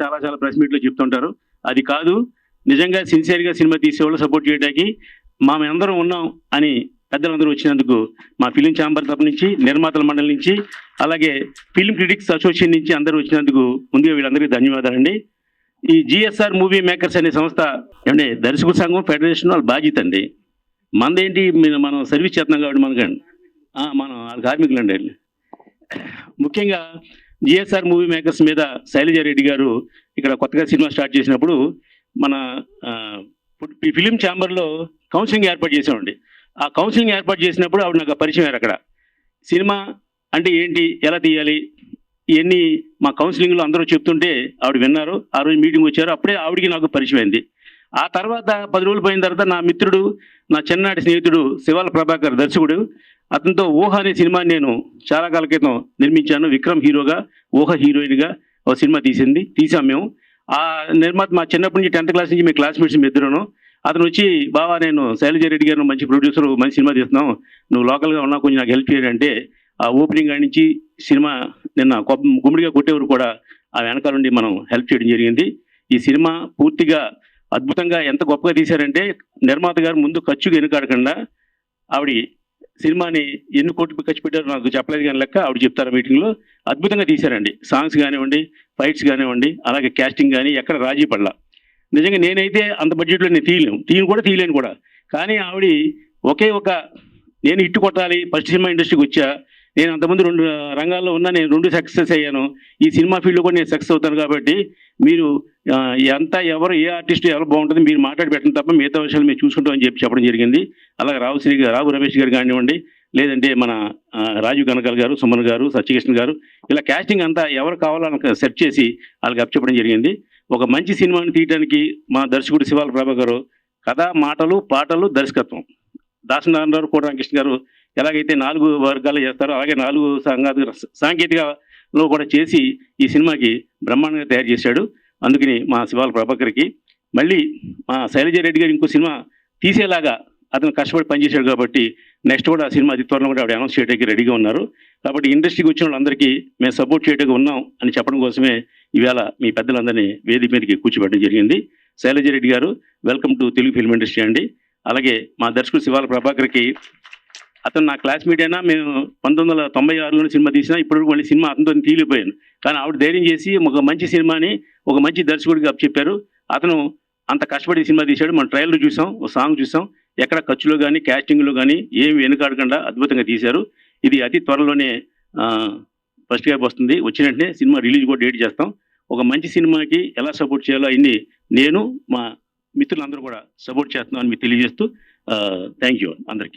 చాలా చాలా ప్రెస్ మీట్లో చెప్తుంటారు. అది కాదు, నిజంగా సిన్సియర్గా సినిమా తీసేవాళ్ళు సపోర్ట్ చేయడానికి మేమందరం ఉన్నాం అని పెద్దలందరూ వచ్చినందుకు మా ఫిలిం ఛాంబర్ తరపు నుంచి, నిర్మాతల మండలి నుంచి, అలాగే ఫిల్మ్ క్రిటిక్స్ అసోసియేషన్ నుంచి అందరూ వచ్చినందుకు ముందుగా వీళ్ళందరికీ ధన్యవాదాలండి. ఈ జిఎస్ఆర్ మూవీ మేకర్స్ అనే సంస్థ ఏమంటే దర్శకుల సంఘం ఫెడరేషన్ వాళ్ళ బాధ్యత అండి. మనదేంటి మనం సర్వీస్ చేస్తున్నాం కాబట్టి మనకండి మనం వాళ్ళ కార్మికులు అండి. ముఖ్యంగా జిఎస్ఆర్ మూవీ మేకర్స్ మీద శైలజారెడ్డి గారు ఇక్కడ కొత్తగా సినిమా స్టార్ట్ చేసినప్పుడు మన ఫిలిం ఛాంబర్లో కౌన్సిలింగ్ ఏర్పాటు చేసామండి. ఆ కౌన్సిలింగ్ ఏర్పాటు చేసినప్పుడు ఆవిడ నాకు పరిచయం అయ్యారు. అక్కడ సినిమా అంటే ఏంటి, ఎలా తీయాలి, ఇవన్నీ మా కౌన్సిలింగ్లో అందరూ చెప్తుంటే ఆవిడ విన్నారు. ఆ రోజు మీటింగ్ వచ్చారు. అప్పుడే ఆవిడికి నాకు పరిచయం అయింది. ఆ తర్వాత 10 రోజులు పోయిన తర్వాత నా మిత్రుడు, నా చిన్ననాటి స్నేహితుడు శివాల ప్రభాకర్ దర్శకుడు, అతనితో ఊహ అనే సినిమాని నేను చాలా కాల క్రితం నిర్మించాను. విక్రమ్ హీరోగా, ఊహ హీరోయిన్గా ఒక సినిమా తీసాం మేము. ఆ నిర్మాత మా చిన్నప్పటి నుంచి 10th క్లాస్ నుంచి మీ క్లాస్మేట్స్ ఇద్దరును. అతను వచ్చి, బావా నేను శైలజారెడ్డి గారు మంచి ప్రొడ్యూసర్, మంచి సినిమా తీస్తున్నావు, నువ్వు లోకల్గా ఉన్నా కొంచెం నాకు హెల్ప్ చేయాలంటే ఆ ఓపెనింగ్ కాడి నుంచి సినిమా నిన్న గుమ్మడిగా కొట్టేవారు కూడా ఆ వెనకాల నుండి మనం హెల్ప్ చేయడం జరిగింది. ఈ సినిమా పూర్తిగా అద్భుతంగా ఎంత గొప్పగా తీశారంటే నిర్మాత గారు ముందు ఖర్చుగా వెనుకాడకుండా ఆవిడ సినిమాని ఎన్ని కోట్లు ఖర్చు పెట్టారో నాకు చెప్పలేదు కానీ లెక్క ఆవిడ చెప్తారు మీటింగ్లో. అద్భుతంగా తీశారండి. సాంగ్స్ కానివ్వండి, ఫైట్స్ కానివ్వండి, అలాగే క్యాస్టింగ్ కానీ ఎక్కడ రాజీ పడలా. నిజంగా నేనైతే అంత బడ్జెట్లో నేను తీయలేను కూడా. కానీ ఆవిడ నేను ఇట్టు కొట్టాలి, ఫస్ట్ సినిమా ఇండస్ట్రీకి వచ్చా, నేను అంతమంది 2 రంగాల్లో ఉన్నా, నేను 2 సక్సెస్ అయ్యాను, ఈ సినిమా ఫీల్డ్లో కూడా నేను సక్సెస్ అవుతాను, కాబట్టి మీరు ఏ ఆర్టిస్ట్ ఎవరు బాగుంటుంది మీరు మాట్లాడి పెట్టండి తప్ప మిగతా విషయాలు మేము చూసుకుంటామని చెప్పడం జరిగింది. అలాగే రావు రమేష్ గారు కానివ్వండి, లేదంటే మన రాజీవ్ కనకాల్ గారు, సుమన్ గారు, సత్యకృష్ణ గారు, ఇలా క్యాస్టింగ్ అంతా ఎవరు కావాలని సెర్చ్ చేసి వాళ్ళకి అప్పచెప్పడం జరిగింది. ఒక మంచి సినిమాని తీయడానికి మా దర్శకుడు శివాల ప్రభాకర్ కథ, మాటలు, పాటలు, దర్శకత్వం, దాసనారాయణరావు, కోట రామకృష్ణ గారు ఎలాగైతే 4 వర్గాలు చేస్తారో అలాగే 4 సాంకేతికలో కూడా చేసి ఈ సినిమాకి బ్రహ్మాండంగా తయారు చేశాడు. అందుకని మా శివాల ప్రభాకర్కి మళ్ళీ మా శైలజారెడ్డి గారు ఇంకో సినిమా తీసేలాగా అతను కష్టపడి పనిచేశాడు కాబట్టి నెక్స్ట్ కూడా ఆ సినిమా అతి త్వరలో కూడా ఆవిడ అనౌన్స్ చేయడానికి రెడీగా ఉన్నారు. కాబట్టి ఇండస్ట్రీకి వచ్చిన వాళ్ళందరికీ మేము సపోర్ట్ చేయడానికి ఉన్నాం అని చెప్పడం కోసమే ఈవేళ మీ పెద్దలందరినీ వేదిక మీదకి కూర్చోబెట్టడం జరిగింది. శైలజారెడ్డి గారు, welcome to Telugu film industry అండి. అలాగే మా దర్శకుడు శివాల ప్రభాకర్కి, అతను నా క్లాస్మేట్ అయినా, మేము 1996లో సినిమా తీసినా ఇప్పుడు మళ్ళీ సినిమా అతనితో తీయలేకపోయాను. కానీ ఆవిడ ధైర్యం చేసి ఒక మంచి సినిమాని ఒక మంచి దర్శకుడిగా చెప్పారు. అతను అంత కష్టపడి సినిమా తీశాడు. మనం ట్రైలర్ చూసాం, ఒక సాంగ్ చూసాం, ఎక్కడ ఖర్చులో కానీ క్యాస్టింగ్లో కానీ ఏమి వెనుకాడకుండా అద్భుతంగా తీశారు. ఇది అతి త్వరలోనే ఫస్ట్ గా వస్తుంది. వచ్చిన వెంటనే సినిమా రిలీజ్ కూడా డేట్ చేస్తాం. ఒక మంచి సినిమాకి ఎలా సపోర్ట్ చేయాలో అన్ని నేను మా మిత్రులందరూ కూడా సపోర్ట్ చేస్తున్నామని మీకు తెలియజేస్తూ థ్యాంక్ యూ అందరికీ.